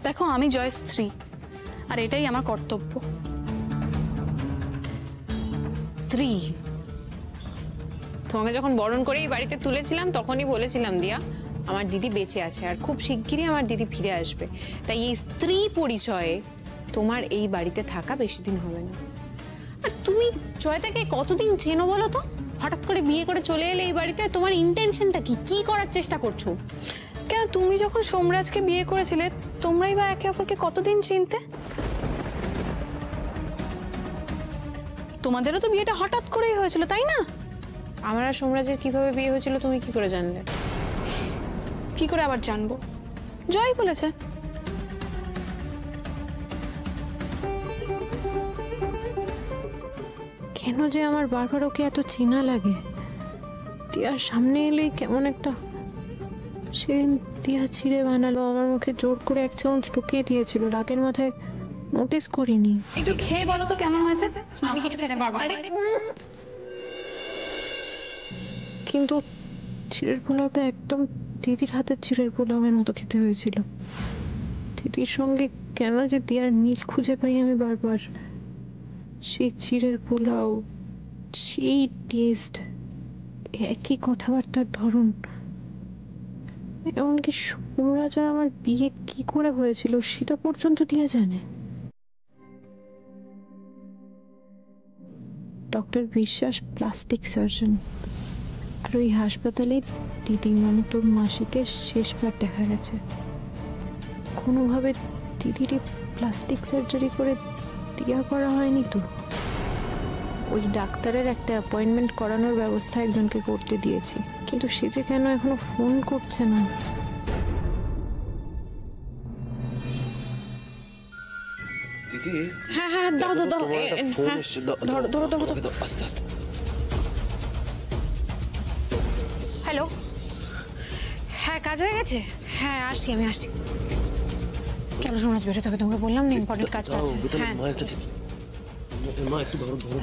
দেখো আমি জয়ের স্ত্রী, আর এটাই আমার কর্তব্য। স্ত্রী? তোমাকে যখন বরণ করে এই বাড়িতে তুলেছিলাম তখনই বলেছিলাম দিয়া আমার দিদি বেঁচে আছে আর খুব শিগগিরই আমার দিদি ফিরে আসবে, তাই এই স্ত্রী পরিচয়ে তোমার এই বাড়িতে থাকা বেশি দিন হবে না। আর তুমি জয়তাকে কতদিন চেনো বলো তো? হঠাৎ করে বিয়ে করে চলে এলে এই বাড়িতে, তোমার ইন্টেনশনটা কি? কি করার চেষ্টা করছো? কেন তুমি যখন সোমরাজকে বিয়ে করেছিলে তোমরাই বা একে অপরকে কতদিন চিনতে? তোমাদেরও তো বিয়েটা হঠাৎ করেই হয়েছিল, তাই না? আমার আর সোমরাজের কিভাবে বিয়ে হয়েছিল তুমি কি করে জানলে? কি করে আবার জানবো? জয় বলেছে। কেন যে আমার বারবার ওকে এত চেনা লাগে? টিয়ার সামনে এলেই কেমন একটা, সেদিন টিয়া ছিঁড়ে বানালো, আমার মুখে জোর করে এক চামচ ঢুকিয়ে দিয়েছিল, রাগের মাথায় নোটিস করিনি। একটু খেয়ে বলো তো কেমন হয়েছে। আমি কিছু খেতে পারবো না। কিন্তু চিড়ের পোলাওটা একদম দিদির হাতের চিড়ের পোলাওয়ের মতো খেতে হয়েছিল। দিদির সঙ্গে কেন যে টিয়ার মিল খুঁজে পাই আমি বারবার। সেই চিড়ের পোলাও, সেই টেস্ট, একই কথাবার্তার ধরন। এমনকি সোমরাজ আর আমার বিয়ে কি করে হয়েছিল সেটা পর্যন্ত টিয়া জানে। ডক্টর বিশ্বাস প্লাস্টিক সার্জন, আর ওই হাসপাতালে দিদি মানে তোর মাসিকে শেষবার দেখা গেছে। কোনোভাবে দিদির প্লাস্টিক সার্জারি করে টিয়া করা হয়নি তো? ওই ডাক্তারের একটা অ্যাপয়েন্টমেন্ট করানোর ব্যবস্থা একজনকে করতে দিয়েছি, কিন্তু সে যে কেন এখনো ফোন করছে না। দিদি, হ্যাঁ হ্যাঁ দাও দাও দাও, ধরো ধরো ধরো। আস্তে আস্তে। হ্যালো, হ্যাঁ কাজ হয়ে গেছে? হ্যাঁ আসছি, আমি আসছি। কেন সোমরাজ বেরোতে হবে? তোমাকে বললাম না ইম্পর্টেন্ট কাজটা আছে। হ্যাঁ মা একটু ধরো ধরো।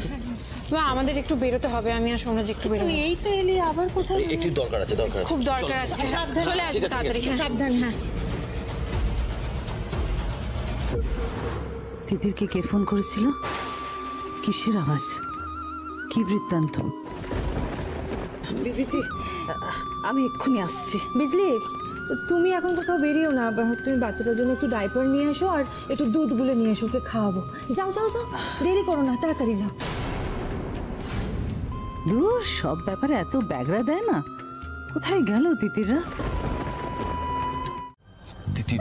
মা আমাদের একটু বেরোতে হবে, আমি আর সোমরাজ একটু বেরোবো। এই তো এলি, আবার কোথায়? একটু দরকার আছে, দরকার আছে, খুব দরকার আছে। চলে আসবে তাড়াতাড়ি। সাবধান। হ্যাঁ দিদিরকে কে ফোন করেছিল? কিসের আওয়াজ? কি বৃত্তান্ত? দিদি, আমি এক্ষুনি আসছি। বিজলি, তুমি এখন কোথাও বেরিও না, তুমি বাচ্চাটার জন্য একটু ডাইপার নিয়ে এসো আর একটু দুধ গুলে নিয়ে এসো, ওকে খাওয়াবো। যাও যাও যাও, দেরি করো না, তাড়াতাড়ি যাও। দূর, সব ব্যাপারে এত ব্যাগরা দেয় না। কোথায় গেল দিদিরা? দিদি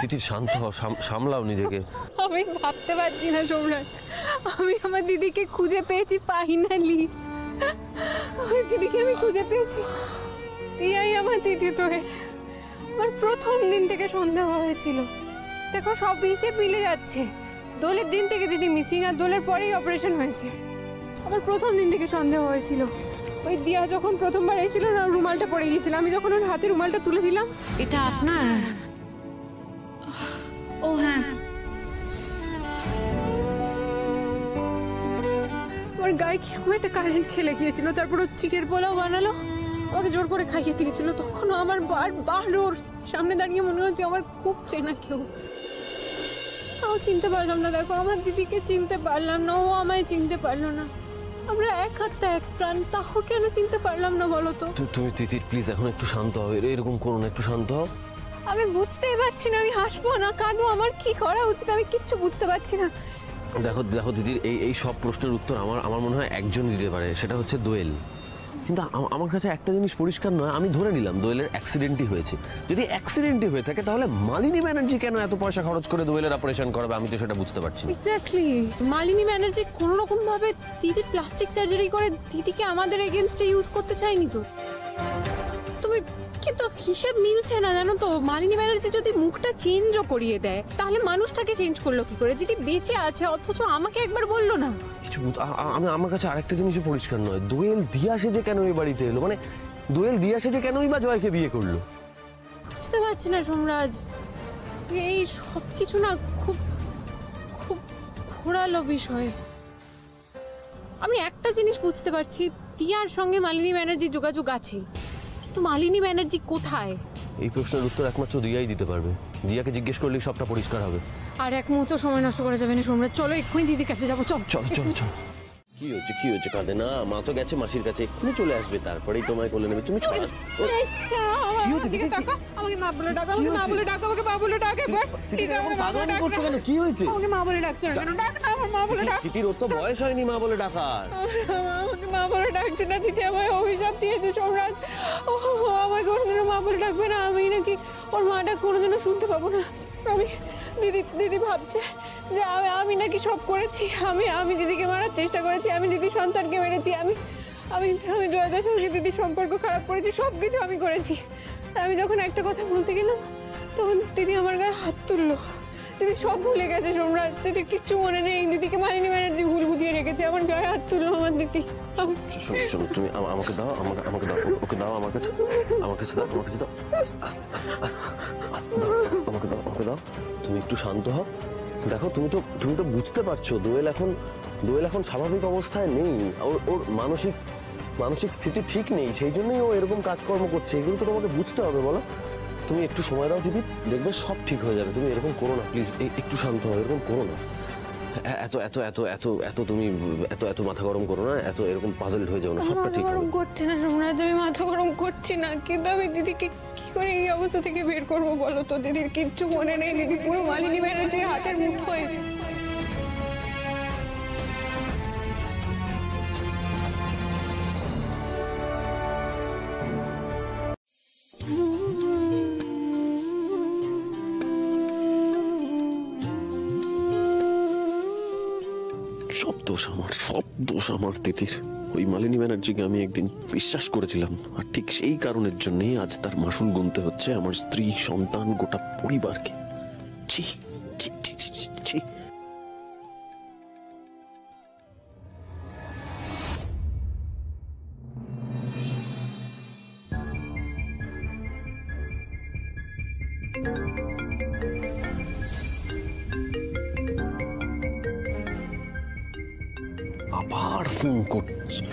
দিদি শান্ত হও, সামলাও নিজেকে। আমি ভাবতে পারছি না সোমরাজ, আমি আমার দিদিকে খুঁজে পেয়েছি ফাইনালি। আমার দিদিকে আমি খুঁজে পেয়েছি। টিয়াই আমার দিদি তো। আমার প্রথম দিন থেকে সন্দেহ হয়েছিল। দেখো সব হিসেব মিলে যাচ্ছে। দোলের দিন থেকে দিদি মিসিং, আর দোলের পরেই অপারেশন হয়েছে। আমার প্রথম দিন থেকে সন্দেহ হয়েছিল। ওই দিয়া যখন প্রথমবার এসেছিল না, রুমালটা পড়ে গিয়েছিল, আমি যখন ওর হাতে রুমালটা তুলে দিলাম, এটা আপনার? ও হ্যাঁ, আমার গায়ে কিরকম একটা কারেন্ট খেলে গিয়েছিল। তারপর ও চিড়ের পোলাও বানালো, আমাকে জোর করে খাইয়ে দিয়েছিল। তখন আমার বারবার ওর সামনে দাঁড়িয়ে মনে হচ্ছে আমার খুব চেনা কেউ। তাও চিনতে পারলাম না। দেখো আমার দিদিকে চিনতে পারলাম না, ও আমায় চিনতে পারলো না। আমরা এক হাতটা এক প্রাণ, তাও কেন চিনতে পারলাম না বলো তো? তুমি দিদি প্লিজ এখন একটু শান্ত হও, এরকম করো না, একটু শান্ত হও। আমি বুঝতেই পারছি না আমি হাসবো না কাঁদবো, আমার কি করা উচিত আমি কিচ্ছু বুঝতে পারছি না। দেখো দেখো দিদির এই সব প্রশ্নের উত্তর আমার মনে হয় একজন দিতে পারে, সেটা হচ্ছে দোয়েল। কিন্তু আমার কাছে একটা জিনিস পরিষ্কার নয়, আমি ধরে নিলাম দোয়েলের অ্যাক্সিডেন্টই হয়েছে। যদি অ্যাক্সিডেন্টই হয়ে থাকে তাহলে মালিনী ব্যানার্জি কেন এত পয়সা খরচ করে দোয়েলের অপারেশন করবে? আমি তো সেটা বুঝতে পারছি না। এক্স্যাক্টলি, মালিনী ব্যানার্জি কোনো রকম ভাবে দিদির প্লাস্টিক সার্জারি করে দিদিকে আমাদের এগেইনস্টে ইউজ করতে চাইনি তো। তুমি কিন্তু হিসেব মিলছে না জানো তো। মালিনী ব্যানার্জি যদি মুখটা চেঞ্জও করিয়ে দেয় তাহলে মানুষটাকে চেঞ্জ করলো কি করে? দিদি বেঁচে আছে অথচ আমাকে একবার বললো না কিছু। আমার কাছে আরেকটা জিনিসও পরিষ্কার নয়, দোয়েল দিয়া সেজে কেন এই বাড়িতে এলো? মানে দোয়েল দিয়া সেজে কেনই বা জয়কে বিয়ে করলো? বুঝতে পারছি না সোমরাজ, এই সব কিছু না খুব খুব ঘোরালো বিষয়। আমি একটা জিনিস বুঝতে পারছি, টিয়ার সঙ্গে মালিনী ব্যানার্জি যোগাযোগ আছে, কিন্তু মালিনী ব্যানার্জি কোথায়? এই প্রশ্নের উত্তর একমাত্র দিয়াই দিতে পারবে। দিয়াকে জিজ্ঞেস করলেই সবটা পরিষ্কার হবে। আর এক মুহূর্ত সময় নষ্ট করা যাবে না সোমরাজ, চলো এক্ষুনি দিদির কাছে যাবো। চল চল চল চল। কি হচ্ছে কাঁদে না, মা তো গেছে মাসির কাছে, এক্ষুনি চলে আসবে, তারপরেই তোমায় কোলে নেবে। তুমি আমাকে মা বলে ডাকো, আমাকে মা বলে ডাকো, আমাকে মা বলে ডাকো একবার। কি হয়েছে? আমাকে মা বলে ডাকছে না কেন? ডাক না, আমার মা বলে ডাক। তিতির, ওর তো বয়স হয়নি মা বলে ডাকার। আমাকে মা বলে ডাকছে না, দিদি আমায় অভিশাপ দিয়েছে সোমরাজ। ও আমায় কোনোদিনও মা বলে ডাকবে না, আমি নাকি ওর মা ডাক কোনোদিনও শুনতে পাবো না। দিদি ভাবছে যে আমি নাকি সব করেছি, আমি দিদিকে মারার চেষ্টা করেছি, আমি দিদির সন্তানকে মেরেছি, আমি জয়দার সঙ্গে দিদির সম্পর্ক খারাপ করেছি, সবকিছু আমি করেছি। আর আমি যখন একটা কথা বলতে গেলাম তখন দিদি আমার গায়ে হাত তুললো। দিদি সব ভুলে গেছে সোমরাজ, দিদি কিচ্ছু মনে নেই, দিদিকে মালিনী ব্যানার্জি ভুল বুঝিয়ে রেখেছে, আমার গায়ে হাত তুললো আমার দিদি। শোনো তুমি আমাকে দাও, আমাকে দাও, ওকে দাও আমার কাছে, আমার কাছে দাও, আমার কাছে দাও, আস্তে আস্তে আস্তে আস্তে দাও, আমাকে দাও। তুমি একটু শান্ত হও। দেখো তুমি তো বুঝতে পারছো দোয়েল এখন স্বাভাবিক অবস্থায় নেই, ওর মানসিক স্থিতি ঠিক নেই, সেই জন্যই ও এরকম কাজকর্ম করছে। এগুলো তো তোমাকে বুঝতে হবে, বলো। তুমি একটু সময় দাও দিদি, দেখবে সব ঠিক হয়ে যাবে। তুমি এরকম করো না প্লিজ, একটু শান্ত হও, এরকম করো না। এত তুমি এত মাথা গরম করো না, এরকম পাজল হয়ে যাও না, সবটা ঠিক হবে। করছি না সোমরাজ, আমি মাথা গরম করছি না, কিন্তু আমি দিদিকে কি করে এই অবস্থা থেকে বের করবো বলো তো? দিদির কিচ্ছু মনে নেই, দিদি পুরো মালিনী ব্যানার্জির হাতের মুঠোয়। সব দোষ আমার তিতির। ওই মালিনী ব্যানার্জিকে আমি একদিন বিশ্বাস করেছিলাম, আর ঠিক সেই কারণের জন্যই আজ তার মাসুল গুনতে হচ্ছে আমার স্ত্রী, সন্তান, গোটা পরিবারকে। ছি ছি ছি ছি ছি। আবার ফোন করছে।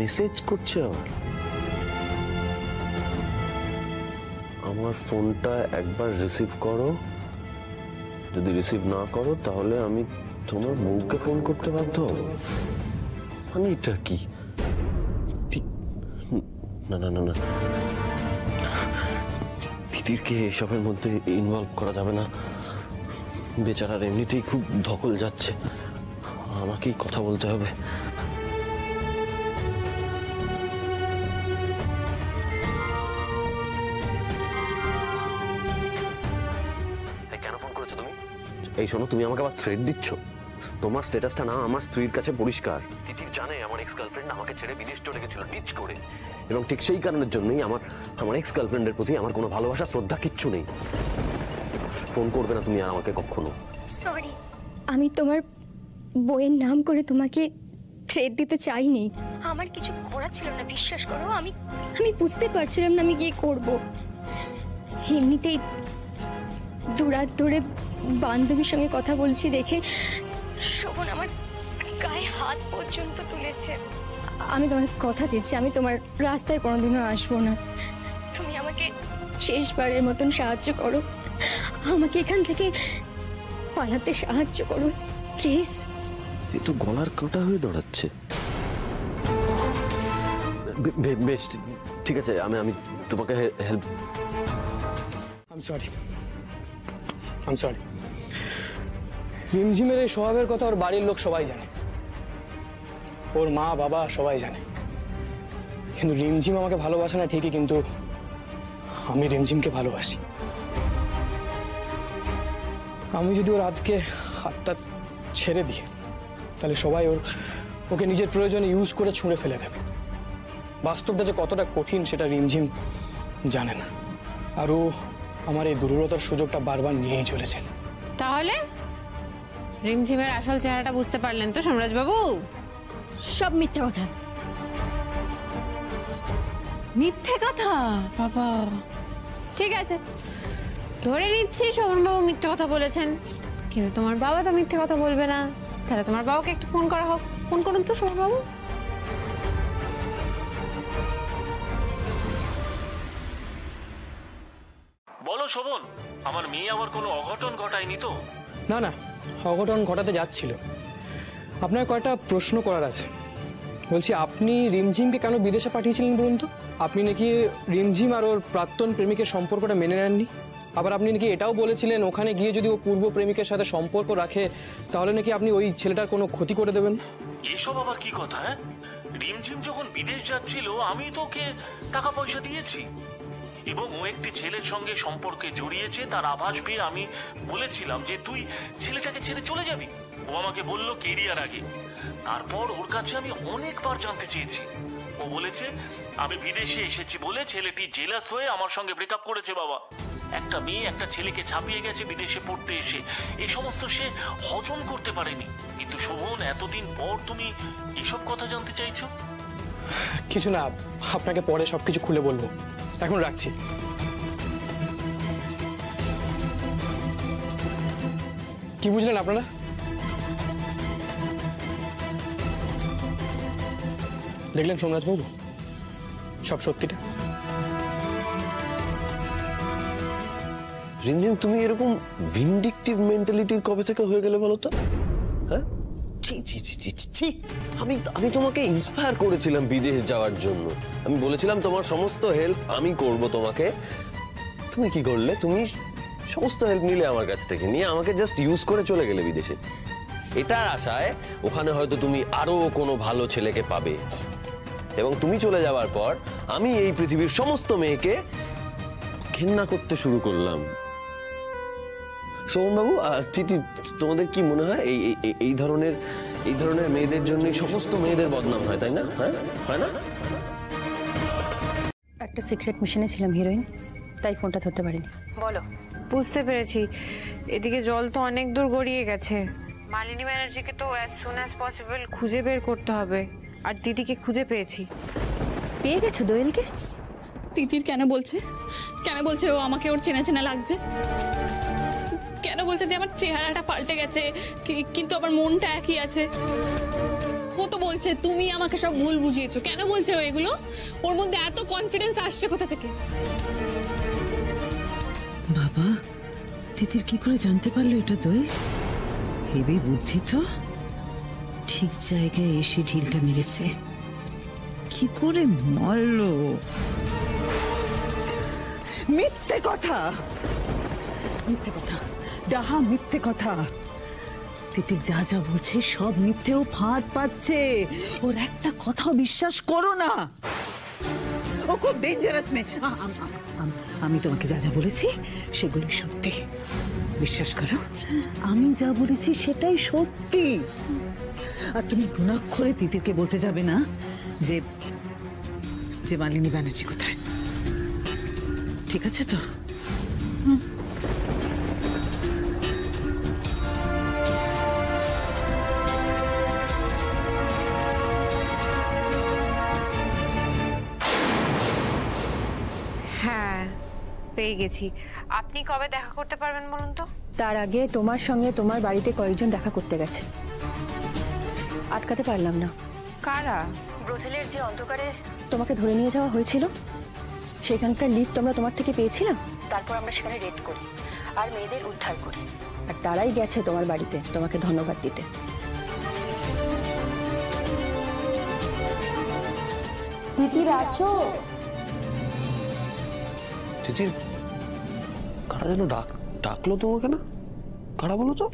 মেসেজ করছে আবার। আমার ফোনটা একবার রিসিভ করো, যদি রিসিভ না করো তাহলে আমি তোমার বউকে ফোন করতে বাধ্য হব। আমি এটা কি? না না না না, দিদিরকে এসবের মধ্যে ইনভলভ করা যাবে না। বেচারার এমনিতেই খুব ধকল যাচ্ছে, আমাকেই কথা বলতে হবে। এই শোনো, তুমি আমাকে আবার থ্রেট দিচ্ছ? তোমার স্ট্যাটাসটা না আমার স্ত্রীর কাছে পরিষ্কার। তিতির জানে আমার এক্স গার্লফ্রেন্ড আমাকে ছেড়ে বিদেশ চলে গেছিল ডিচ করে, এবং ঠিক সেই কারণের জন্যই আমার এক্স গার্লফ্রেন্ডের প্রতি আমার কোনো ভালোবাসা, শ্রদ্ধা কিচ্ছু নেই। ফোন করবে না তুমি আর আমাকে কখনো। সরি, আমি তোমার বইয়ের নাম করে তোমাকে থ্রেট দিতে চাইনি। আমার কিছু করা ছিল না, বিশ্বাস করো। আমি বুঝতে পারছিলাম না আমি কি করব। এমনিতেই দুরাত ধরে বান্ধবীর সঙ্গে কথা বলছি দেখে শোভন আমার গায়ে হাত পর্যন্ত তুলেছে। আমি তোমাকে কথা দিচ্ছি, আমি তোমার রাস্তায় কোনোদিনও আসবো না। তুমি আমাকে শেষবারের মতন সাহায্য করো, আমাকে এখান থেকে পালাতে সাহায্য করো প্লিজ। এ তো গলার কাঁটা হয়ে দাঁড়াচ্ছে। বেশ ঠিক আছে, আমি তোমাকে হেল্প। I'm sorry. রিমঝিমের এই স্বভাবের কথা ওর বাড়ির লোক সবাই জানে, ওর মা বাবা সবাই জানে। কিন্তু রিমঝিম আমাকে ভালোবাসে না ঠিকই, কিন্তু আমি রিমঝিমকে ভালোবাসি। আমি যদি ওর আজকে হাতটা ছেড়ে দিই তাহলে সবাই ওকে নিজের প্রয়োজনে ইউজ করে ছুঁড়ে ফেলে দেবে। বাস্তবটা যে কতটা কঠিন সেটা রিমঝিম জানে না, আর ও আমার এই দুর্বলতার সুযোগটা বারবার নিয়েই চলেছে। তাহলে রিমঝিমের আসল চেহারাটা বুঝতে পারলেন তো সোমরাজ বাবু? সব মিথ্যা কথা। মিথ্যে কথা? বাবা, ঠিক আছে, ধরে নিচ্ছি শোভনবাবু মিথ্যে কথা বলেছেন, কিন্তু তোমার বাবা তো মিথ্যে কথা বলবে না। তাহলে তোমার বাবাকে একটু ফোন করা হোক। ফোন করুন তো শোভনবাবু। বলো শোভন, আমার মেয়ে আবার কোনো অঘটন ঘটায়নি তো? না না, অঘটন ঘটাতে যাচ্ছিল। আপনার কয়টা প্রশ্ন করার আছে। বলছি, আপনি রিমঝিমকে কেন বিদেশে পাঠিয়েছিলেন বলুন তো? আপনি নাকি রিমঝিম আর ওর প্রাক্তন প্রেমিকের সম্পর্কটা মেনে নেননি। আবার আপনি নাকি এটাও বলেছিলেন ওখানে গিয়ে যদি ও পূর্ব প্রেমিকের সাথে সম্পর্ক রাখে তাহলে নাকি আপনি ওই ছেলেটার কোনো ক্ষতি করে দেবেন। এসব আবার কি কথা? হ্যাঁ, রিমঝিম যখন বিদেশ যাচ্ছিল আমি তো ওকে টাকা পয়সা দিয়েছি, এবং ও একটি ছেলের সঙ্গে সম্পর্কে জড়িয়েছে তার আভাস পেয়ে আমি বলেছিলাম যে তুই ছেলেটাকে ছেড়ে চলে যাবি। ও আমাকে বলল কেরিয়ার আগে। তারপর ওর কাছে আমি অনেকবার জানতে চেয়েছি, ও বলেছে আমি বিদেশে এসেছি বলে ছেলেটি জেলাস হয়ে আমার সঙ্গে ব্রেকআপ করেছে। বাবা, একটা মেয়ে একটা ছেলেকে ছাপিয়ে গেছে বিদেশে পড়তে এসে, এই সমস্ত সে হজম করতে পারেনি। কিন্তু শোভন, এতদিন পর তুমি এসব কথা জানতে চাইছো? কিছু না, আপনাকে পরে সবকিছু খুলে বলবো, এখন রাখছি। কি বুঝলেন আপনারা? দেখলেন সোমরাজবাবু, সব সত্যিটা। রিমঝিম, তুমি এরকম ভিন্ডিকটিভ মেন্টালিটির কবে থেকে হয়ে গেলে বলো তো? হ্যাঁ, আমি তোমাকে ইন্সপায়ার করেছিলাম বিদেশ যাওয়ার জন্য। আমি বলেছিলাম তোমার সমস্ত হেল্প আমি করব তোমাকে। তুমি কি করলে? তুমি সমস্ত হেল্প নিলে আমার কাছ থেকে, নিয়ে আমাকে জাস্ট ইউজ করে চলে গেলে বিদেশে। এটার আশায় ওখানে হয়তো তুমি আরো কোনো ভালো ছেলেকে পাবে, এবং তুমি চলে যাওয়ার পর আমি এই পৃথিবীর সমস্ত মেয়েকে ঘেন্না করতে শুরু করলাম। সোমবাবু আর চিঠি, তোমাদের কি মনে হয় এই ধরনের মেয়েদের জন্যই সমস্ত মেয়েদের বদনাম হয়, তাই না? হ্যাঁ, হয় না? একটা সিক্রেট মিশনে ছিলাম হিরোইন, তাই ফোনটা ধরতে পারিনি। বলো। বুঝতে পেরেছি, এদিকে জল তো অনেক দূর গড়িয়ে গেছে। মালিনী ব্যানার্জিকে তো অ্যাজ সুন অ্যাজ পসিবল খুঁজে বের করতে হবে, আর দিদিকে খুঁজে পেয়েছি। পেয়ে গেছো দোয়েলকে? তিতির কেন বলছে ও আমাকে ওর চেনা চেনা লাগছে? কেন বলছে যে আমার চেহারাটা পাল্টে গেছে কিন্তু আমার মনটা একই আছে? ও তো বলছে তুমি আমাকে সব ভুল বুঝিয়েছো। কেন বলছে ও এগুলো? ওর মধ্যে এত কনফিডেন্স আসছে কোথা থেকে? বাবা, তিতির কি করে জানতে পারলো এটা দোয়েল? হেবি বুদ্ধি তো, ঠিক জায়গায় এসে ঢিলটা মেরেছে। কি করে মারলো? মিথ্যে কথা, ডাহা মিথ্যে কথা। তিতির যা যা বলছে সব মিথ্যেও ফাঁদ পাচ্ছে। ওর একটা কথাও বিশ্বাস করো না, ও খুব ডেঞ্জারাস মেয়ে। আমি তোমাকে যা যা বলেছি সেগুলি সত্যি, বিশ্বাস করো। আমি যা বলেছি সেটাই সত্যি। আর তুমি গুণাক্ষরে তিতিরকে বলতে যাবে না যে মালিনী ব্যানার্জি কোথায়, ঠিক আছে তো? হ্যাঁ, পেয়ে গেছি। আপনি কবে দেখা করতে পারবেন বলুন তো? তার আগে তোমার সঙ্গে তোমার বাড়িতে কয়েকজন দেখা করতে গেছে, আটকাতে পারলাম না। কারা? ব্রোথেলের যে অন্ধকারে তোমাকে ধরে নিয়ে যাওয়া হয়েছিল, সেখানকার লিফট আমরা তোমার থেকে পেয়েছিলাম। তারপর আমরা সেখানে রেড করি আর মেয়েদের উদ্ধার করি, আর তারাই গেছে তোমার বাড়িতে তোমাকে ধন্যবাদ দিতে। তিতির আছো? তিতির কারা যেন ডাকলো তোমাকে না? কারা বলো তো?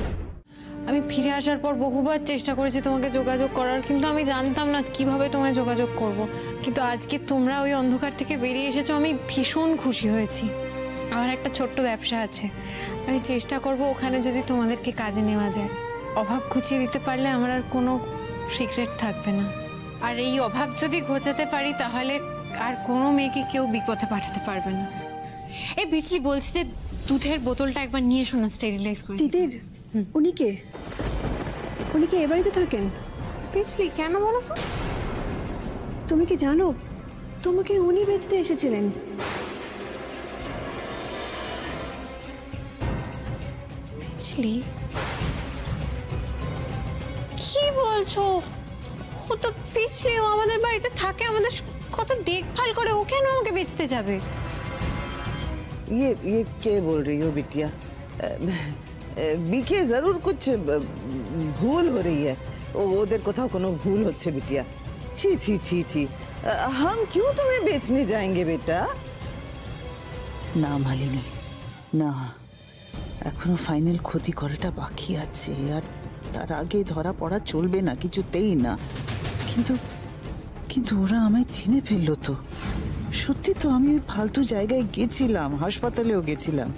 আমি ফিরে আসার পর বহুবার চেষ্টা করেছি তোমাকে যোগাযোগ করার, কিন্তু আমি জানতাম না কিভাবে তোমায় যোগাযোগ করব। কিন্তু আজকে তোমরা ওই অন্ধকার থেকে বেরিয়ে এসেছো, আমি ভীষণ খুশি হয়েছি। আমার একটা ছোট্ট ব্যবসা আছে, আমি চেষ্টা করব ওখানে যদি তোমাদেরকে কাজে নেওয়া যায়। অভাব ঘুচিয়ে দিতে পারলে আমার আর কোনো সিক্রেট থাকবে না। আর এই অভাব যদি ঘোচাতে পারি তাহলে আর কোনো মেয়েকে কেউ বিপদে পাঠাতে পারবে না। এই বিজলি বলছি যে দুধের বোতলটা একবার নিয়ে এসো না, স্টেরিলাইজ করে। দিদির উনি কে এ বাড়িতে থাকেন? বিজলি কেন বলো তো? তুমি কি জানো তোমাকে উনি বেচতে এসেছিলেন? বিজলি কি বলছো? ও তো পিছলে, ও আমাদের বাড়িতে থাকে, আমাদের কত দেখভাল করে, ও কেন আমাকে বেচতে যাবে? ये क्या बोल रही हो बिटिया? बीके जरूर कुछ भूल हो रही है। ওদের কোথাও কোনো ভুল হচ্ছে बिटिया। छी छी छी छी, हम क्यों तुम्हें बेचने जाएंगे बेटा? না মালিনী না, এখনো ফাইনাল ক্ষতি করাটা বাকি আছে, আর তার আগে ধরা পড়া চলবে না, কিছুতেই না। কিন্তু কিন্তু ওরা আমায় চিনে ফেললো তো। সত্যি তো, আমি ফালতু জায়গায় গেছিলাম, হাসপাতালেও গেছিলাম,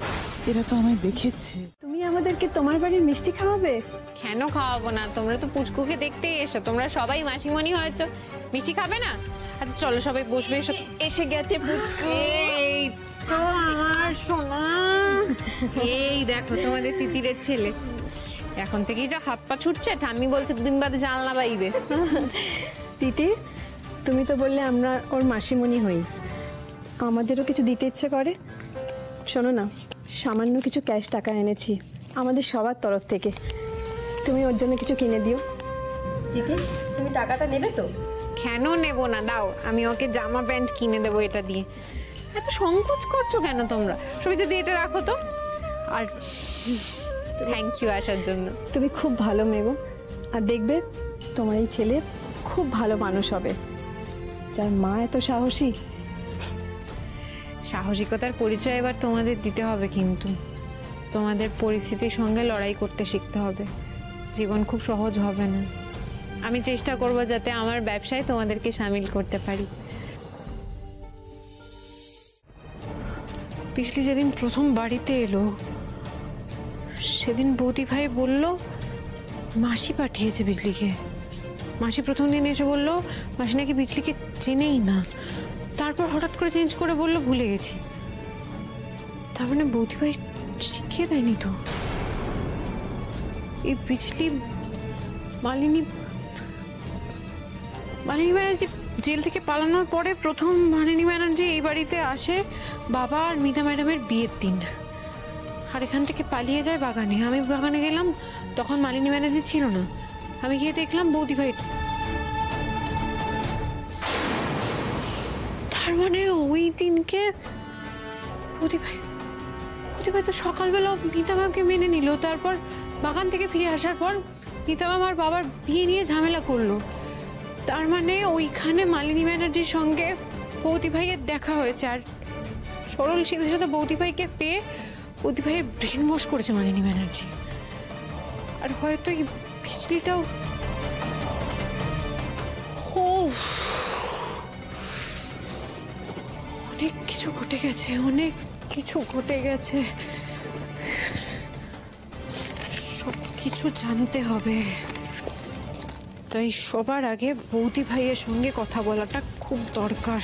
এরা তো আমায় দেখেছে। তুমি আমাদেরকে তোমার বাড়ির মিষ্টি খাওয়াবে? কেন খাওয়াবো না? তোমরা তো পুচকুকে দেখতেই এসো, তোমরা সবাই মাসিমণি হয়েছো, মিষ্টি খাবে না? আচ্ছা চলো সবাই বসবে। এসো, এসে গেছে পুচকু। এই তো আমার সোনা, এই দেখো তোমাদের তিতিরের ছেলে। এখন থেকেই যা হাত পা ছুটছে, ঠাম্মি বলছে দুদিন বাদে জানলা বাইবে। তিতির, তুমি তো বললে আমরা ওর মাসিমণি হই, আমাদেরও কিছু দিতে ইচ্ছে করে। শোনো না, সামান্য কিছু ক্যাশ টাকা এনেছি আমাদের সবার তরফ থেকে, তুমি ওর জন্য কিছু কিনে দিও। তিতির, তুমি টাকাটা নেবে তো? কেন নেব না, দাও, আমি ওকে জামা প্যান্ট কিনে দেবো এটা দিয়ে। এত সংকোচ করছো কেন তোমরা? সবিতা দিয়ে এটা রাখো তো। আর থ্যাংক ইউ আসার জন্য। তুমি খুব ভালো মেয়ে গো, আর দেখবে তোমার এই ছেলে খুব ভালো মানুষ হবে, যার মা এত সাহসী। সাহসিকতার পরিচয় এবার তোমাদের দিতে হবে, কিন্তু তোমাদের পরিস্থিতির সঙ্গে লড়াই করতে শিখতে হবে। জীবন খুব সহজ হবে না। আমি চেষ্টা করব যাতে আমার ব্যবসায় তোমাদেরকে সামিল করতে পারি। পিছলি যেদিন প্রথম বাড়িতে এলো সেদিন বৌদি ভাই বলল মাসি পাঠিয়েছে বিজলিকে। মাসি প্রথম দিন এসে বলল মাসি নাকি বিজলিকে চেনেই না, তারপর হঠাৎ করে চেঞ্জ করে বলল ভুলে গেছি। তার মানে বৌদি ভাই শিখিয়ে দেয়নি তো। এই বিজলি মালিনী ব্যানার্জি জেল থেকে পালানোর পরে প্রথম মালিনী ব্যানার্জি এই বাড়িতে আসে বাবা আর মিতা ম্যাডামের বিয়ের দিন, আর এখান থেকে পালিয়ে যায় বাগানে। আমি বাগানে গেলাম, তখন মালিনী ব্যানার্জি ছিল না। আমি গিয়ে দেখলাম বৌদি ভাই। তার মানে ওই দিনকে বৌদি ভাই তো সকালবেলা মিতা ম্যামকে মেনে নিল, তারপর বাগান থেকে ফিরে আসার পর মিতা ম্যাম আর বাবার বিয়ে নিয়ে ঝামেলা করলো। তার মানে ওইখানে মালিনী ব্যানার্জির সঙ্গে বৌদি ভাইয়ের দেখা হয়েছে, আর সরল সিধে সাথে বৌদি ভাইকে পেয়ে বৌদি ভাইয়ের ব্রেন ওয়াশ করেছে মালিনী ব্যানার্জি। আর হয়তো এই বিজলিটাও। অনেক কিছু ঘটে গেছে, অনেক কিছু ঘটে গেছে, সব কিছু জানতে হবে। তাই সবার আগে বৌদি ভাইয়ের সঙ্গে কথা বলাটা খুব দরকার।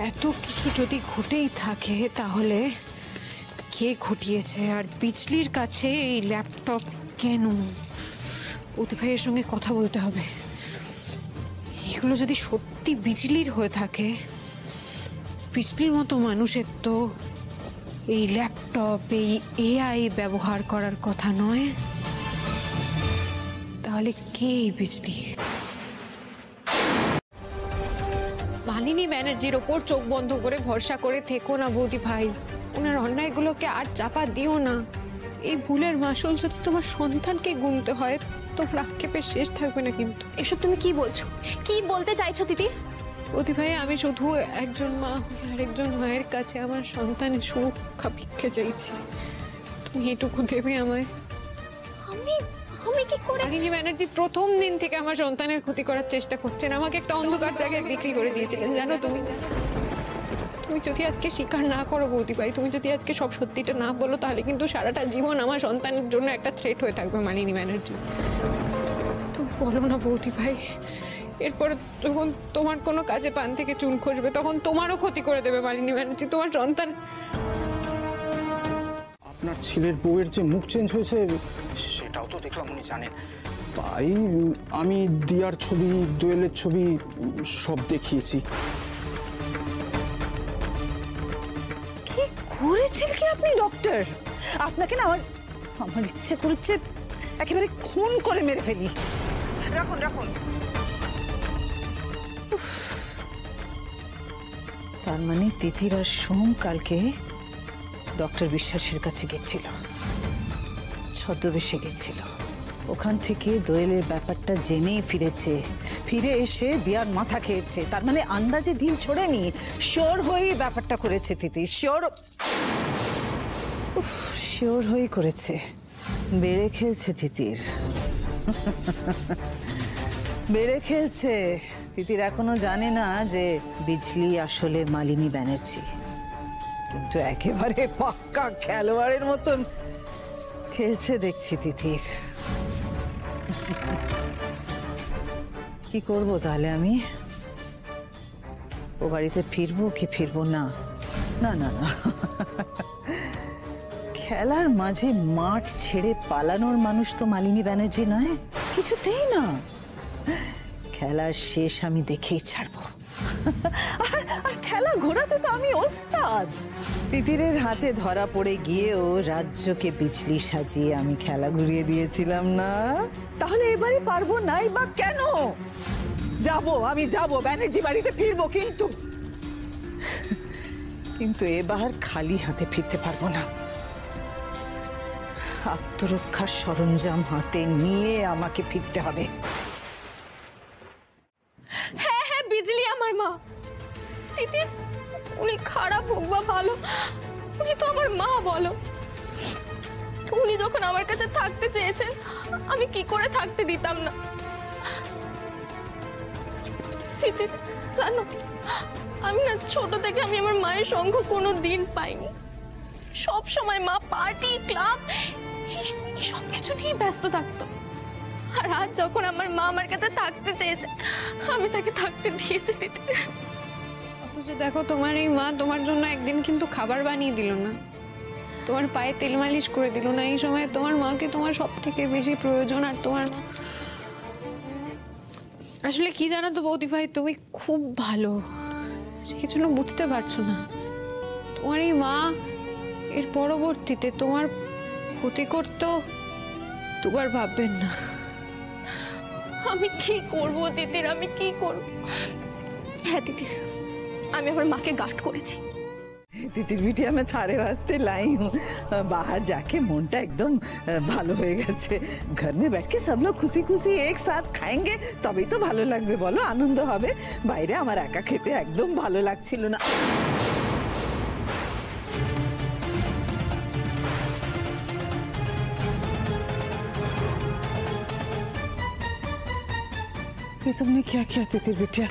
এত কিছু যদি ঘটেই থাকে তাহলে কে ঘটিয়েছে, আর বিজলির কাছে এই ল্যাপটপ কেন? বৌদি ভাইয়ের সঙ্গে কথা বলতে হবে। এগুলো যদি সত্যি বিজলির হয়ে থাকে, বিজলির মতো মানুষের তো এই ল্যাপটপ, এই এআই ব্যবহার করার কথা নয়। তাহলে কে বিজলি? মালিনী ব্যানার্জির ওপর চোখ বন্ধ করে ভরসা করে থেকো না বৌদি ভাই। ওনার অন্যায়গুলোকে আর চাপা দিও না। এই ভুলের মাসুল যদি তোমার সন্তানকে গুনতে হয়, তোমার আক্ষেপের শেষ থাকবে না। কিন্তু এসব তুমি কি বলছো? কি বলতে চাইছো দিদি? বৌদি ভাই, আমি শুধু একজন মা আর একজন মায়ের কাছে আমার সন্তানের সুরক্ষা ভিক্ষে চাইছি। তুমি এটুকু দেবে আমায়? আমি কি করে? মালিনী ব্যানার্জি প্রথম দিন থেকে আমার সন্তানের ক্ষতি করার চেষ্টা করছেন। আমাকে একটা অন্ধকার জায়গায় বিক্রি করে দিয়েছিলেন, জানো তুমি? তুমি যদি আজকে স্বীকার না করো বৌদি ভাই, তুমি যদি আজকে সব সত্যিটা না বলো, তাহলে কিন্তু সারাটা জীবন আমার সন্তানের জন্য একটা থ্রেট হয়ে থাকবে মালিনী ব্যানার্জি। তুমি বলো না বৌদি ভাই, এরপরে যখন তোমার কোনো কাজে পান থেকে চুন খসবে তখন তোমারও ক্ষতি করে দেবে মালিনী ব্যানার্জি, তোমার সন্তান। আপনার ছেলের বউয়ের যে মুখ চেঞ্জ হয়েছে সেটাও তো দেখলাম উনি জানেন, তাই আমি দিয়ার ছবি, দোয়েলের ছবি সব দেখিয়েছি। কি করেছেন কি আপনি ডক্টর? আপনাকে না আমার ইচ্ছে করছে একেবারে খুন করে মেরে ফেলি। রাখুন রাখুন। তার মানে তিতির আর সোম কালকে ডক্টর বিশ্বাসের কাছে গেছিল, ছদ্মবেশে গেছিল, ওখান থেকে দোয়েলের ব্যাপারটা জেনেই ফিরেছে, ফিরে এসে দিয়ার মাথা খেয়েছে। তার মানে আন্দাজে ঢিল ছোড়েনি, শিওর হয়েই ব্যাপারটা করেছে তিতির, শিওর হয়েই করেছে। বেড়ে খেলছে তিতির, বেড়ে খেলছে। তিতির এখনো জানে না যে বিজলি আসলে মালিনী ব্যানার্জি, কিন্তু একেবারে পাক্কা খেলোয়াড়ের মতন খেলছে দেখছি তিতির। কি করব তাহলে আমি? ও বাড়িতে ফিরবো কি ফিরবো না? না না না, খেলার মাঝে মাঠ ছেড়ে পালানোর মানুষ তো মালিনী ব্যানার্জি নয়, কিছুতেই না। খেলার শেষ আমি দেখেই ছাড়বো। আর খেলা ঘোরাতে তো আমি ওস্তাদ। তিতিরের হাতে ধরা পড়ে গিয়েও রাজ্যকে বিজলি সাজিয়ে আমি খেলা ঘুরিয়ে দিয়েছিলাম না? তাহলে এবারে পারবো নাই বা কেন? আমি যাব, ব্যানার্জি বাড়িতে ফিরবো, কিন্তু এবার খালি হাতে ফিরতে পারবো না। আত্মরক্ষার সরঞ্জাম হাতে নিয়ে আমাকে ফিরতে হবে। হ্যাঁ হ্যাঁ, বিজলি আমার মা। দিদি, উনি খারাপ হোক বা ভালো, উনি তো আমার মা। বলো, উনি যখন আমার কাছে থাকতে চেয়েছেন, আমি কি করে থাকতে দিতাম না? দিদি জানো, আমি না ছোট থেকে আমি আমার মায়ের সঙ্গ কোনো দিন পাইনি। সব সময় মা পার্টি, ক্লাব, সব কিছু নিয়ে ব্যস্ত থাকতো। আর আজ যখন আমার মা আমার কাছে থাকতে চেয়েছে, আমি তাকে থাকতে দিয়েছি। দিদি, অথচ দেখো, তোমার এই মা তোমার জন্য একদিন কিন্তু খাবার বানিয়ে দিল না, তোমার পায়ে তেল মালিশ করে দিল না। এই সময় তোমার মাকে তোমার সব থেকে বেশি প্রয়োজন। আর তোমার মা আসলে কি জানো তো বৌদি ভাই, তুমি খুব ভালো, সেই জন্য বুঝতে পারছো না। তোমার এই মা এর পরবর্তীতে তোমার ক্ষতি করতেও দুবার ভাববেন না। আমি কি করবো দিদির, আমি কি করব? হ্যাঁ দিদির, আমি আমার মাকে গার্ড করেছি। তিতির बिटिया मैं थारे वास्ते लाई हूँ। बाहर जाके मोन्टा एकदम भालो हो গেছে। घर में बैठ के सब लोग खुशी खुशी एक साथ खाएंगे, तभी तो भालो লাগবে বলো, আনন্দ হবে। বাইরে আমার একা খেতে একদম ভালো লাগছিল না। ये तुमने क्या किया तितिर बिटिया?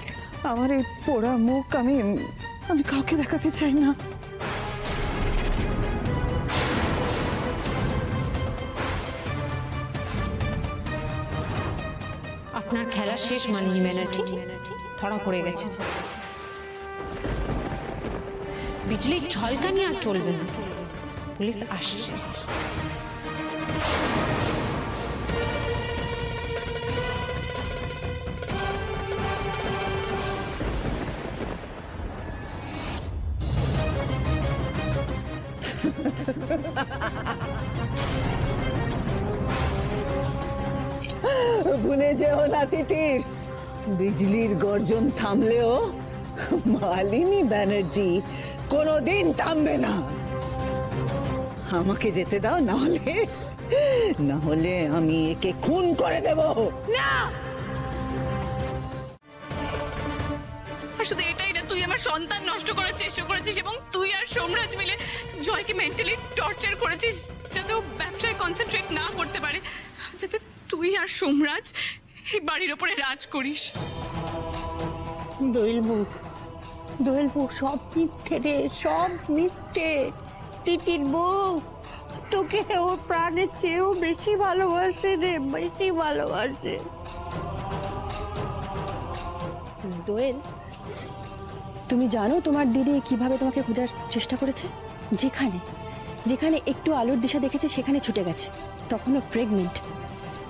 আমার এই পোড়া মুখ আমি কাউকে দেখাতে চাই না। আপনার খেলা শেষ মালিনী ব্যানার্জি, ধরা পড়ে গেছে। বিজলির ঝলকানি আর চলবে না, পুলিশ আসছে। ভুলে যেও না তিতির, বিজলির গর্জন থামলেও মালিনী ব্যানার্জি কোনোদিন থামবে না। আমাকে যেতে দাও, না হলে আমি একে খুন করে দেব। না, শুধু এটাই না, তুই আমার সন্তান নষ্ট করার চেষ্টা করেছিস এবং তুই আর সোমরাজ মিলে জয়কে মেন্টালি টর্চার করেছিস, যাতে ও ব্যবসায় কনসেন্ট্রেট না করতে পারে, যাতে তুই আর সোমরাজ এই বাড়ির ওপরে রাজ করিস। দোয়েল বউ, দোয়েল বউ, সব মিথ্যে রে, সব মিথ্যে। তিতির বউ তোকে ওর প্রাণের চেয়েও বেশি ভালোবাসে রে, বেশি ভালোবাসে। দোয়েল, তুমি জানো তোমার দিদি কিভাবে তোমাকে খোঁজার চেষ্টা করেছে? যেখানে যেখানে একটু আলোর দিশা দেখেছে সেখানে ছুটে গেছে, তখনও প্রেগনেন্ট।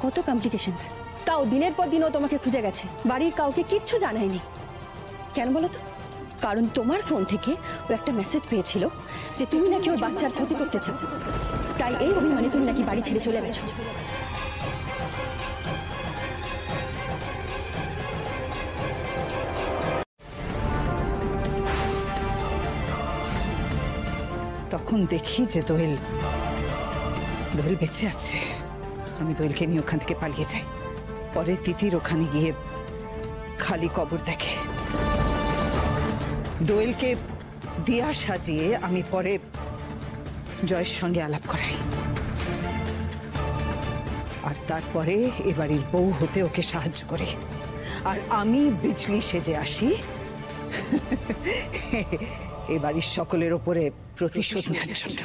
কত কমপ্লিকেশনস, তাও দিনের পর দিন ও তোমাকে খুঁজে গেছে, বাড়ির কাউকে কিচ্ছু জানায়নি। কেন বলো তো? কারণ তোমার ফোন থেকে ও একটা মেসেজ পেয়েছিল যে তুমি নাকি ওর বাচ্চার ক্ষতি করতে চাও, তাই এই অভিমানে তুমি নাকি বাড়ি ছেড়ে চলে গেছো। তখন দেখি যে দোয়েল বেঁচে আছে। আমি দোয়েলকে নিয়ে ওখান থেকে পালিয়ে যাই। পরে তিতির ওখানে গিয়ে খালি কবর দেখে। দোয়েলকে দিয়া সাজিয়ে আমি পরে জয়ের সঙ্গে আলাপ করাই, আর তারপরে এবাড়ির বউ হতে ওকে সাহায্য করে, আর আমি বিজলি সেজে আসি এবাড়ির সকলের ওপরে প্রতিশোধ নেওয়ার জন্য।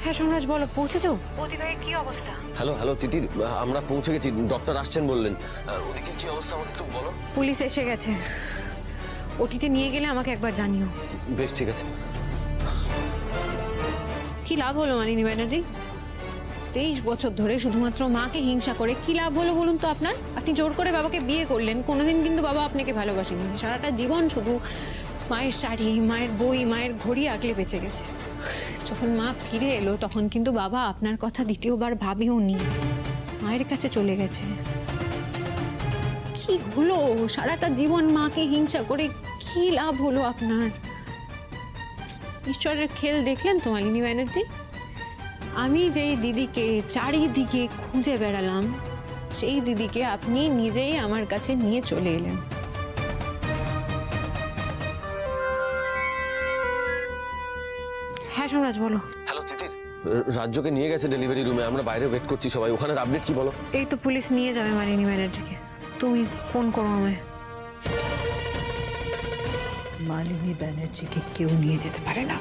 হ্যাঁ সোমরাজ, বলো, পৌঁছেছো? বৌদি ভাইয়ের কি অবস্থা? হ্যালো হ্যালো তিতির, আমরা পৌঁছে গেছি, ডক্টর আসছেন বললেন। ওদিকে কি অবস্থা আমাকে একটু বলো। পুলিশ এসে গেছে, ওটিতে নিয়ে গেলে আমাকে একবার জানিও। বেশ, ঠিক আছে। কি লাভ হলো মানিনী ব্যানার্জি? 23 বছর ধরে শুধুমাত্র মাকে হিংসা করে কি লাভ হলো বলুন তো আপনার? আপনি জোর করে বাবাকে বিয়ে করলেন, কোনোদিন কিন্তু বাবা আপনাকে ভালোবাসেনি। সারাটা জীবন শুধু মায়ের শাড়ি, মায়ের বই, মায়ের ঘড়ি আগলে বেঁচে গেছে। যখন মা ফিরে এলো তখন কিন্তু বাবা আপনার কথা দ্বিতীয়বার ভাবেও নি, মায়ের কাছে চলে গেছে। কি হলো? সারাটা জীবন মাকে হিংসা করে কি লাভ হলো আপনার? ঈশ্বরের খেল দেখলেন তো মালিনী ব্যানার্জি? আমি যেই দিদিকে চারিদিকে খুঁজে বেড়ালাম, সেই দিদিকে আপনি নিজেই আমার কাছে নিয়ে চলে এলেন। হ্যাঁ সোমরাজ, বলো। হ্যালো তিতির, রাজ্যকে নিয়ে গেছে ডেলিভারি রুমে, আমরা বাইরে ওয়েট করছি সবাই। ওখানে আপডেট কি বলো? এই তো পুলিশ নিয়ে যাবে মালিনী ব্যানার্জিকে, তুমি ফোন করো আমায়। মালিনী ব্যানার্জিকে কেউ নিয়ে যেতে পারে না।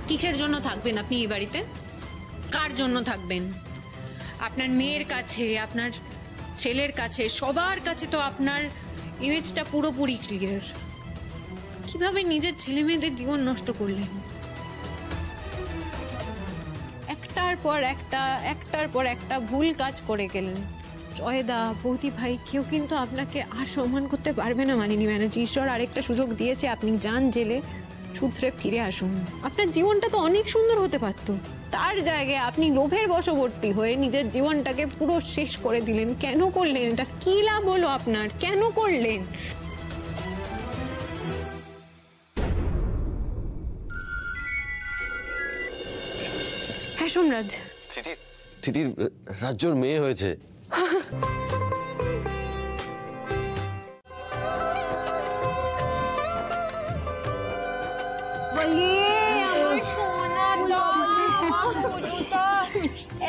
কিসের জন্য থাকবেন আপনি এই বাড়িতে? কার জন্য থাকবেন? আপনার মেয়ের কাছে, আপনার ছেলের কাছে, সবার কাছে তো আপনার ইমেজটা পুরোপুরি ক্লিয়ার। কিভাবে নিজের ছেলে মেয়েদের জীবন নষ্ট করলেন? একটার পর একটা ভুল কাজ করে গেলেন। জয়দা, বৌদি ভাই, কেউ কিন্তু আপনাকে আর সম্মান করতে পারবে না মানিনী ব্যানার্জি। ঈশ্বর আরেকটা সুযোগ দিয়েছে, আপনি যান জেলে, সূত্রে ফিরে আসুন। আপনার জীবনটা তো অনেক সুন্দর হতে পারত, তার জায়গায় আপনি লোভের বশবর্তী হয়ে নিজের জীবনটাকে পুরো শেষ করে দিলেন। কেন করলেন এটা? কি লাভ হলো আপনার? কেন করলেন? হ্যাঁ সোমরাজ। তিতির রাজ্যর মেয়ে হয়েছে।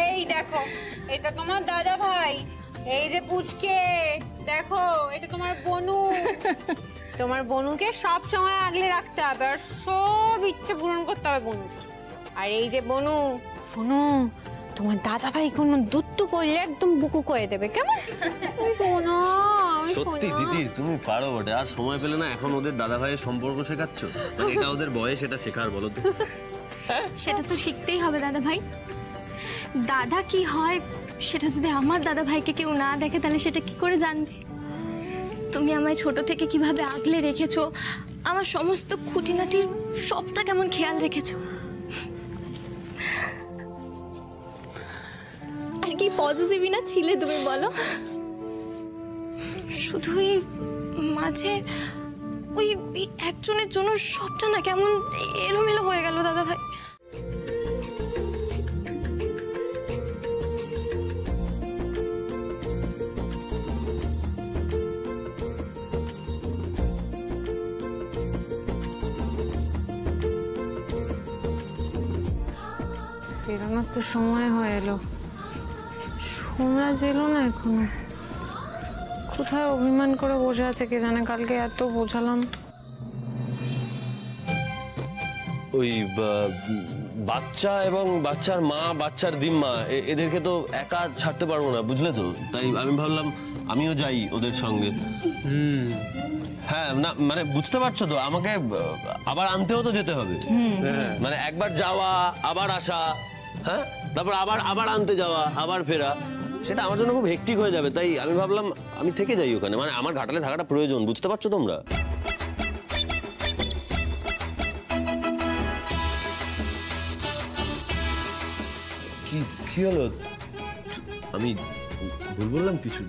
এই দেখো, এটা তোমার দাদা ভাই, এই যে পুচকে, দেখো এটা তোমার বনু। তোমার বনুকে সব সময় আগলে রাখতে হবে আর সব ইচ্ছে পূরণ করতে হবে বনু। আর এই যে বনু, শোনো, তোমার দাদা ভাই কোনো দুত্তু করলে একদম বুকু করে দেবে, কেমন? সত্যি দিদি, তুমি পারো বটে। আর সময় পেলে না এখন ওদের দাদা ভাইয়ের সম্পর্ক শেখাচ্ছ? এটা ওদের বয়স, এটা শেখার, বলো তো? সেটা তো শিখতেই হবে দাদা ভাই। দাদা কি হয় সেটা যদি আমার দাদা ভাইকে কেউ না দেখে তাহলে সেটা কি করে জানবে? তুমি আমায় ছোট থেকে কিভাবে আগলে রেখেছো, আমার সমস্ত খুঁটিনাটির সবটা কেমন খেয়াল রেখেছো। আর কি পজিটিভই না ছিলে তুমি, বলো। শুধুই মাঝে ওই একজনের জন্য সবটা না কেমন এলোমেলো হয়ে গেল দাদা ভাই। বেরোনোর তো সময় হয়ে এলো, সোমরাজ এলো না এখনো। কোথায় অভিমান করে বসে আছে কে জানে, কালকে এত বোঝালাম। ওই বাচ্চা এবং বাচ্চার মা, বাচ্চার দিম্মা, এদেরকে তো একা ছাড়তে পারবো না, বুঝলে তো? তাই আমি ভাবলাম আমিও যাই ওদের সঙ্গে। হ্যাঁ, না মানে বুঝতে পারছো তো, আমাকে আবার আনতেও তো যেতে হবে। মানে একবার যাওয়া, আবার আসা, হ্যাঁ, তারপর আবার আবার আনতে যাওয়া, আবার ফেরা, সেটা আমার জন্য খুব হেক্টিক হয়ে যাবে। তাই আমি ভাবলাম আমি থেকে যাই ওখানে, মানে আমার ঘাটালে থাকাটা প্রয়োজন, বুঝতে পারছো তোমরা? কি হলো? আমি ভুল বললাম কিছু?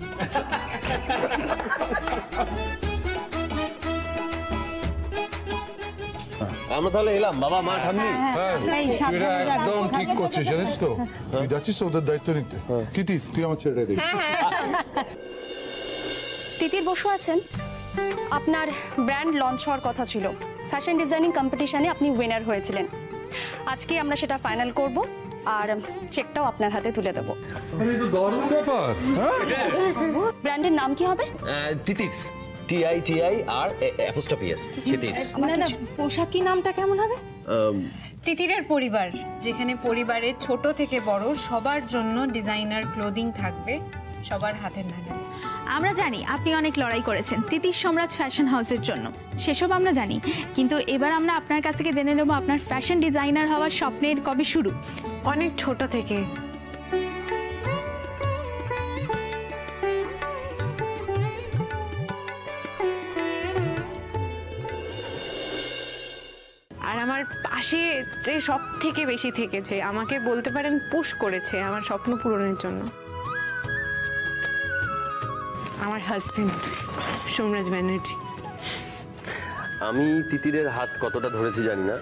আমরা তাহলে এলাম, বাবা মা ঠাম্মি। তুই একদম ঠিক করছিস, জানিস তো? তুই যাচ্ছিস তো ওদের দায়িত্ব নিতে। তিতি, তুই আমার ছেলেটা দেখ। তিতির বসু আছেন? আপনার ব্র্যান্ড লঞ্চ হওয়ার কথা ছিল, ফ্যাশন ডিজাইনিং কম্পিটিশনে আপনি উইনার হয়েছিলেন। আজকে আমরা সেটা ফাইনাল করব আর চেকটাও আপনার হাতে তুলে দেব। আরে তো দারুণ ব্যাপার। ব্র্যান্ডের নাম কি হবে? তিতিস, TITIR অ্যাপোস্ট্রফি S, তিতিস। না, পোশাকি নামটা কেমন হবে? তিতিরের পরিবার, যেখানে পরিবারের ছোট থেকে বড় সবার জন্য ডিজাইনার ক্লোদিং থাকবে, সবার হাতের নাগালে। আমরা জানি আপনি অনেক লড়াই করেছেন তিতির সোমরাজ ফ্যাশন হাউসের জন্য, সেসব আমরা জানি, কিন্তু এবার আমরা আপনার কাছ থেকে জেনে নেব আপনার ফ্যাশন ডিজাইনার হওয়ার স্বপ্নের কবে শুরু? অনেক ছোট থেকে। আর আমার পাশে যে সব থেকে বেশি থেকেছে, আমাকে বলতে পারেন পুশ করেছে আমার স্বপ্ন পূরণের জন্য, আমার হাজবেন্ড সোমরাজ ব্যানার্জি। আমি তিতিরের হাত কতটা ধরেছি জানি না,